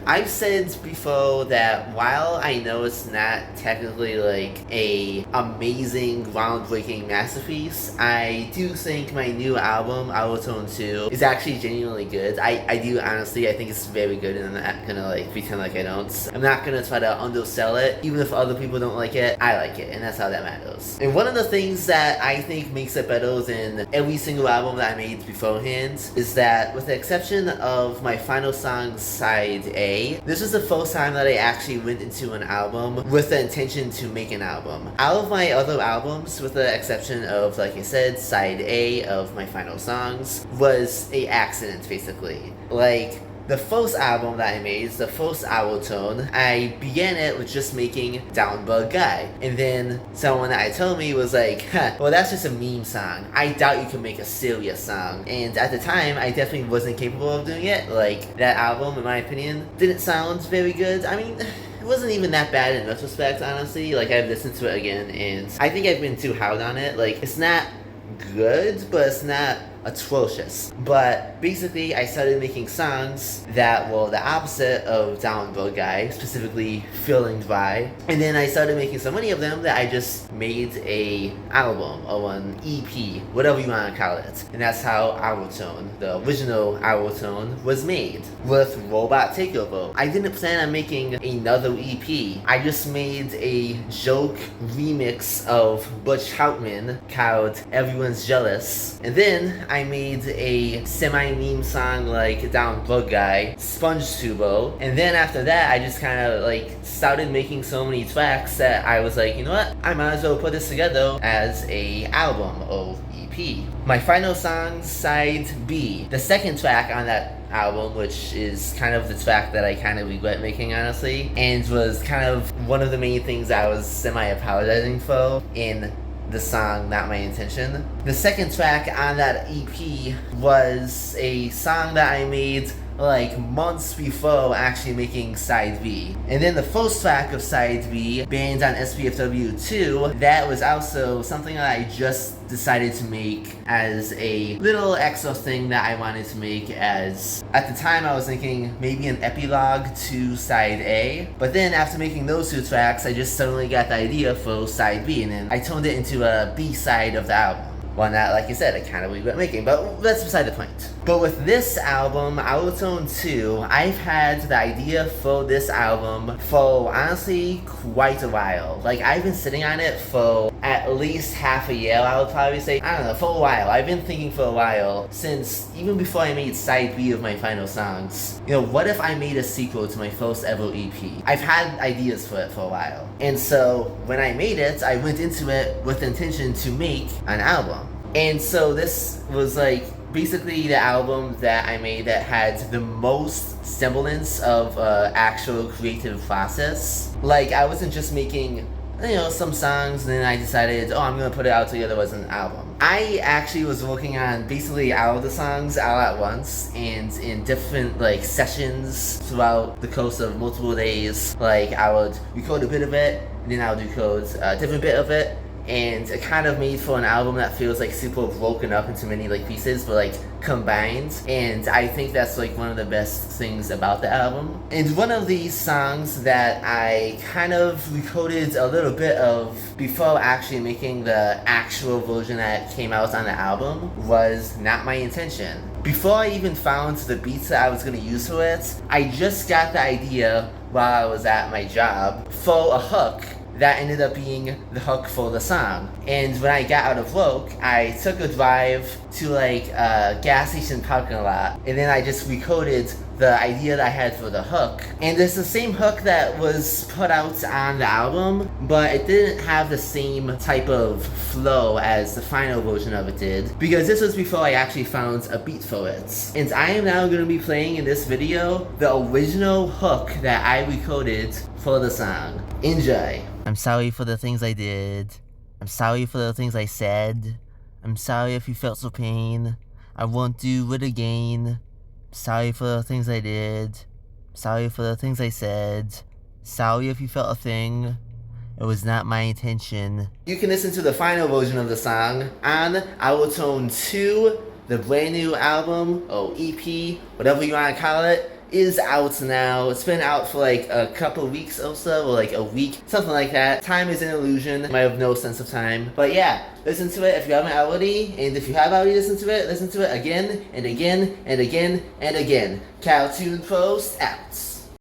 I've said before that while I know it's not technically like a amazing, groundbreaking masterpiece, I do think my new album, Alotone 2, is actually genuinely good. I do honestly, I think it's very good, and I'm not gonna like pretend like I don't. I'm not gonna try to undersell it, even if other people don't like it. I like it, and that's how that matters. And one of the things that I think makes it better than every single album that I made beforehand is that, with the exception of my final song, Side A, this was the first time that I actually went into an album with the intention to make an album. All of my other albums, with the exception of, like I said, Side A of my final songs, was a accident, basically. Like, the first album that I made, the first Alotone, I began it with just making Down Bug Guy. And then someone that I told me was like, well, that's just a meme song. I doubt you can make a serious song. And at the time, I definitely wasn't capable of doing it. Like, that album, in my opinion, didn't sound very good. I mean, it wasn't even that bad in retrospect, honestly. Like, I've listened to it again, and I think I've been too hard on it. Like, it's not good, but it's not atrocious. But basically, I started making songs that were the opposite of Down Bug Guy, specifically Feeling Dry. And then I started making so many of them that I just made a album or an EP, whatever you want to call it. And that's how Alotone, the original Alotone, was made, with Robot Takeover. I didn't plan on making another EP. I just made a joke remix of Butch Hartman called Everyone's Jealous. And then I made a semi-meme song like Down Bug Guy, Sponge Tubo, and then after that I just kind of like started making so many tracks that I was like, you know what, I might as well put this together as a album or EP. My final song, Side B, the second track on that album, which is kind of the track that I kind of regret making, honestly, and was kind of one of the main things I was semi-apologizing for in the song Not My Intention. The second track on that EP was a song that I made like months before actually making Side B. And then the first track of Side B, Banned on SPFW 2, that was also something that I just decided to make as a little extra thing that I wanted to make, as at the time I was thinking maybe an epilogue to Side A, but then after making those two tracks I just suddenly got the idea for Side B, and then I turned it into a B-side of the album. One that, like you said, I kind of regret making, but that's beside the point. But with this album, Alotone 2, I've had the idea for this album for, honestly, quite a while. Like, I've been sitting on it for at least half a year, I would probably say. I don't know, for a while. I've been thinking for a while, since even before I made Side B of my final songs. You know, what if I made a sequel to my first ever EP? I've had ideas for it for a while. And so, when I made it, I went into it with the intention to make an album. And so this was like basically the album that I made that had the most semblance of actual creative process. Like, I wasn't just making, you know, some songs and then I decided, oh, I'm gonna put it out together as an album. I actually was working on basically all of the songs all at once and in different like sessions throughout the course of multiple days. Like, I would record a bit of it and then I would record a different bit of it. And it kind of made for an album that feels like super broken up into many like pieces, but like combined. And I think that's like one of the best things about the album. And one of these songs that I kind of recorded a little bit of before actually making the actual version that came out on the album was Not My Intention. Before I even found the beats that I was going to use for it, I just got the idea while I was at my job for a hook that ended up being the hook for the song. And when I got out of work, I took a drive to like a gas station parking lot, and then I just recorded the idea that I had for the hook. And it's the same hook that was put out on the album, but it didn't have the same type of flow as the final version of it did, because this was before I actually found a beat for it. And I am now going to be playing in this video the original hook that I recorded for the song. Enjoy. I'm sorry for the things I did. I'm sorry for the things I said. I'm sorry if you felt so pain. I won't do it again. Sorry for the things I did. Sorry for the things I said. Sorry if you felt a thing. It was not my intention. You can listen to the final version of the song on Alotone 2, the brand new album, or EP, whatever you want to call it. is out now. It's been out for like a couple weeks or so, or like a week, something like that. Time is an illusion. I have no sense of time. But yeah, listen to it if you haven't already, and if you have already listened to it, listen to it again and again and again and again. Caltoon Post out.